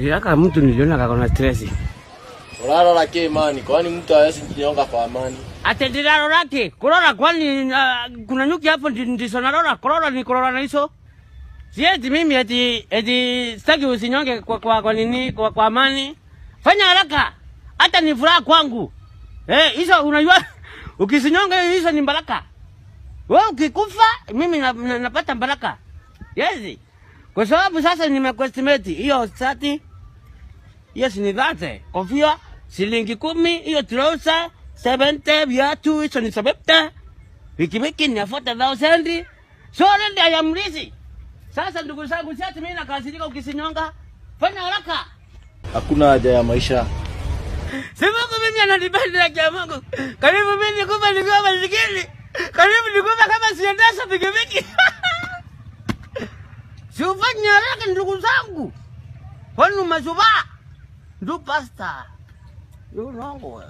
Yaka mtu niliona kakona stress. Kulala lake imani, kwani mtu hawezi kunyonga kwa amani? Atendilalo lake, kulala kwani kuna nyuki hapo ndizo nalala, kulala ni kulala na hizo. Sieti mimi eti sitaki usinyonge kwa nini kwa amani. Fanya haraka. Hata ni furaha kwangu. Hizo unajua ukisinyonga hizo ni baraka. Wewe ukikufa mimi napata baraka. Yes. Kwa sababu sasa nimekwestimate hiyo sati. Yes ni dhate. Kofia shilingi 10, hiyo trouser 70 viatu hizo ni 70. Wiki ni 40,000. So ndio I am lazy. Sasa ndugu zangu siati mimi nakasirika ukisinyonga. Fanya haraka. Hakuna haja ya maisha. Sema mimi ananibadilika kia Mungu. Karibu mimi nikufa nikiwa masikini. Karibu nikufa kama siendesha pikipiki. Si ufanye haraka ndugu zangu. Kwani umesubaa? Ndu pasta. You know.